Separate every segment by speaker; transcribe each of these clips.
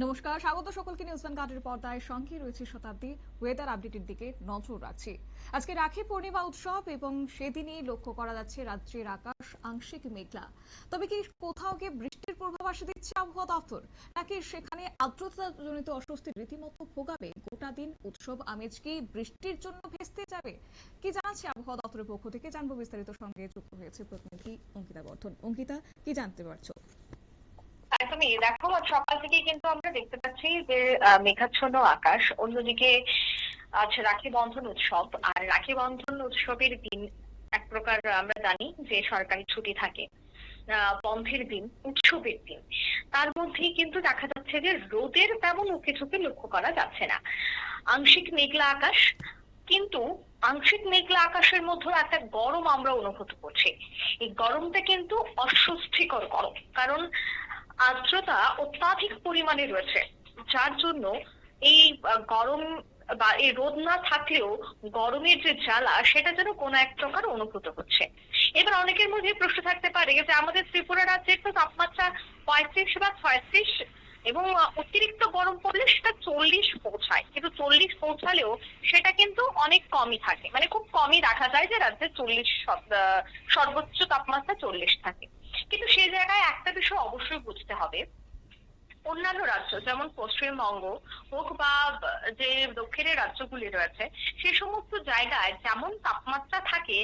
Speaker 1: নমস্কার, স্বাগত সকলকে নিউজ ভ্যানগার্ডের পর্দায়। সঙ্গে রয়েছে শতাব্দী। ওয়েদার আপডেটের দিকে নজর রাখছি। আজকে রাখি পূর্ণিমা উৎসব এবং সেদিনই লক্ষ্য করা যাচ্ছে রাজ্যের আকাশ আংশিক মেঘলা। তবে কি কোথাও গিয়ে বৃষ্টির পূর্বাভাস দিচ্ছে আবহাওয়া দপ্তর, নাকি সেখানে আর্দ্রতাজনিত অস্বস্তির রীতিমতো ভোগাবে গোটা দিন উৎসব আমেজ কি বৃষ্টির জন্য ভেস্তে যাবে? কি জানাচ্ছে আবহাওয়া দপ্তরের পক্ষ থেকে, জানবো বিস্তারিত। সঙ্গে যুক্ত হয়েছে প্রতিনিধি অঙ্কিতা বর্ধন। অঙ্কিতা, কি জানতে পারছো?
Speaker 2: একদমই, দেখো সকাল থেকে কিন্তু আমরা দেখতে পাচ্ছি যে মেঘাচ্ছন্ন আকাশ। অন্যদিকে আজ রাখি বন্ধন উৎসব, আর রাখি বন্ধন উৎসবের দিন এক প্রকার আমরা জানি যে সরকারি ছুটি থাকে, বন্ধের দিন, উৎসবের দিন। তার মধ্যেই কিন্তু দেখা যাচ্ছে যে রোদের তেমন উঁকি ঝুঁকি লক্ষ্য করা যাচ্ছে না। আংশিক মেঘলা আকাশ, কিন্তু আংশিক মেঘলা আকাশের মধ্যে একটা গরম আমরা অনুভূত করছি। এই গরমটা কিন্তু অস্বস্তিকর গরম, কারণ আর্দ্রতা অত্যাধিক পরিমাণে রয়েছে, যার জন্য এই গরম বা এই রোদ না থাকলেও গরমের যে জ্বালা সেটা যেন কোনো এক প্রকার অনুভূত হচ্ছে। এবার অনেকের মধ্যে প্রশ্ন থাকতে পারে যে আমাদের ত্রিপুরা রাজ্যের তো তাপমাত্রা 35 বা 36, এবং অতিরিক্ত গরম পড়লে সেটা 40 পৌঁছায়, কিন্তু 40 পৌঁছালেও সেটা কিন্তু অনেক কমই থাকে, মানে খুব কমই দেখা যায় যে রাজ্যে 40 সর্বোচ্চ তাপমাত্রা 40 থাকে। কিন্তু সেই জায়গায় একটা বিষয় অবশ্যই বুঝতে হবে, অন্যান্য রাজ্য যেমন পশ্চিমবঙ্গ হোক বা যে দক্ষিণের রাজ্যগুলি রয়েছে, সে সমস্ত জায়গায় যেমন তাপমাত্রা থাকে,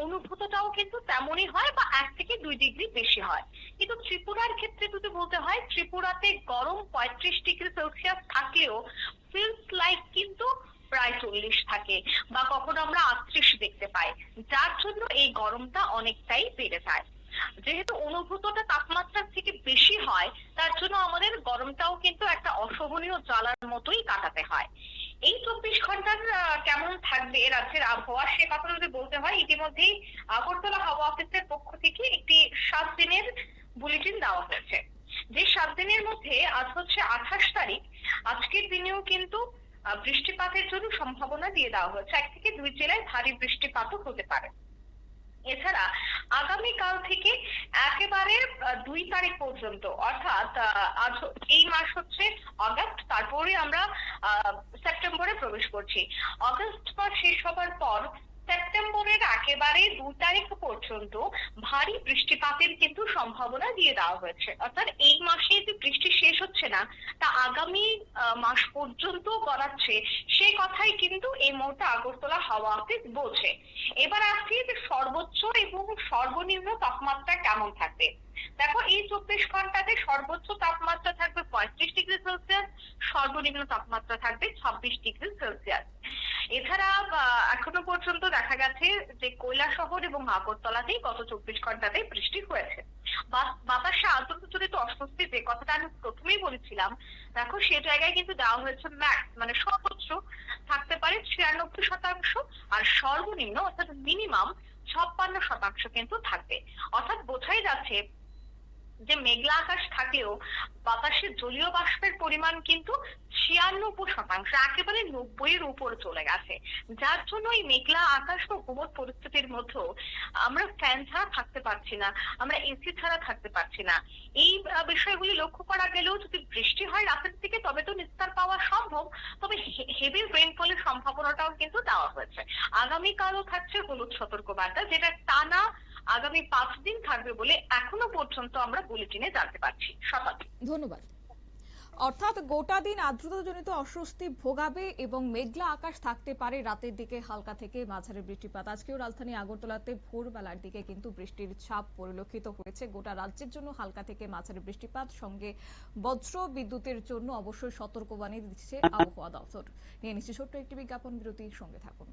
Speaker 2: অনুভূতটাও কিন্তু তেমনই হয় বা 1 থেকে 2 ডিগ্রি বেশি হয়। কিন্তু ত্রিপুরার ক্ষেত্রে যদি বলতে হয়, ত্রিপুরাতে গরম 35 ডিগ্রি সেলসিয়াস থাকলেও ফিলস লাইক কিন্তু প্রায় 40 থাকে, বা কখনো আমরা 38 দেখতে পাই, যার জন্য এই গরমটা অনেকটাই বেড়ে যায়। যেহেতু অনুভূতটা তাপমাত্রার থেকে বেশি হয়, তার জন্য আমাদের গরমটাও কিন্তু একটা অসহনীয় জ্বালার মতোই কাটাতে হয়। এই 24 ঘন্টার কেমন থাকবে রাজ্যের আবহাওয়া, সে কথা যদি বলতে হয়, ইতিমধ্যেই আগরতলা হাওয়া অফিসের পক্ষ থেকে একটি 7 দিনের বুলেটিন দেওয়া হয়েছে। যে 7 দিনের মধ্যে আজ হচ্ছে 28 তারিখ, আজকের দিনেও কিন্তু বৃষ্টিপাতের জন্য সম্ভাবনা দিয়ে দেওয়া হয়েছে। 1 থেকে 2 জেলায় ভারী বৃষ্টিপাতও হতে পারে। এছাড়া আগামীকাল থেকে একেবারে 2 তারিখ পর্যন্ত, অর্থাৎ আজ এই মাস হচ্ছে অগাস্ট, তারপরে আমরা সেপ্টেম্বরে প্রবেশ করছি। অগাস্ট মাস শেষ হবার পর সেপ্টেম্বরের একেবারে 2 তারিখ পর্যন্ত ভারী বৃষ্টিপাতের কিন্তু সম্ভাবনা দিয়ে দেওয়া হয়েছে। অর্থাৎ এই মাসে যে বৃষ্টি শেষ হচ্ছে না, তা আগামী মাস পর্যন্ত গড়াচ্ছে, সে কথাই কিন্তু এই মুহূর্তে আগরতলা হাওয়া অফিস বলছে। এবার আসছি যে সর্বোচ্চ এবং সর্বনিম্ন তাপমাত্রা কেমন থাকবে। দেখো, এই 24 ঘন্টাতে সর্বোচ্চ তাপমাত্রা থাকবে 35 ডিগ্রি সেলসিয়াস, সর্বনিম্ন তাপমাত্রা থাকবে 26 ডিগ্রি সেলসিয়াস। এছাড়া এখনো পর্যন্ত দেখা গেছে যে কৈলাসহর এবং আগরতলাতেই গত 24 ঘন্টাতে বৃষ্টি হয়েছে। বাতাসে আর্দ্রতাজনিত অস্বস্তি, যে কথাটা আমি প্রথমেই বলেছিলাম, দেখো সে জায়গায় কিন্তু দেওয়া হয়েছে ম্যাক্স, মানে সর্বোচ্চ থাকতে পারে 96%, আর সর্বনিম্ন অর্থাৎ মিনিমাম 56% কিন্তু থাকবে। অর্থাৎ বোঝাই যাচ্ছে যে মেঘলা আকাশ থাকলেও বাতাসে জলীয় বাষ্পের পরিমাণ কিন্তু 96%, একেবারে 90-এর উপরে চলে গেছে। যার জন্য এই মেঘলা আকাশ ও গুমট পরিস্থিতির মধ্যেও আমরা ফ্যান ছাড়া থাকতে পারছি না, আমরা এসি ছাড়া থাকতে পারছি না। এই বিষয়গুলি লক্ষ্য করা গেলেও যদি বৃষ্টি হয় রাতের দিকে, তবে তো নিস্তার পাওয়া সম্ভব। তবে হেভি রেইনফলের সম্ভাবনাটাও কিন্তু দেওয়া হয়েছে। আগামীকালও থাকছে হলুদ সতর্কবার্তা, যেটা টানা আগামী 5 দিন থাকবে বলে এখনো পর্যন্ত আমরা বুলেটিনে জানতে পারছি। শতাব্দী,
Speaker 1: ধন্যবাদ। অর্থাৎ গোটা দিন আর্দ্রতাজনিত অস্বস্তি ভোগাবে এবং মেঘলা আকাশ থাকতে পারে, রাতের দিকে হালকা থেকে মাঝারি বৃষ্টিপাত। আজকেও রাজধানী আগরতলাতে ভোরবেলার দিকে কিন্তু বৃষ্টির ছাপ পরিলক্ষিত হয়েছে। গোটা রাজ্যের জন্য হালকা থেকে মাঝারি বৃষ্টিপাত, সঙ্গে বজ্র বিদ্যুতের জন্য অবশ্যই সতর্কবাণী দিচ্ছে আবহাওয়া দপ্তর। নিয়ে নিচ্ছে ছোট্ট একটি বিজ্ঞাপন বিরতির, সঙ্গে থাকুন।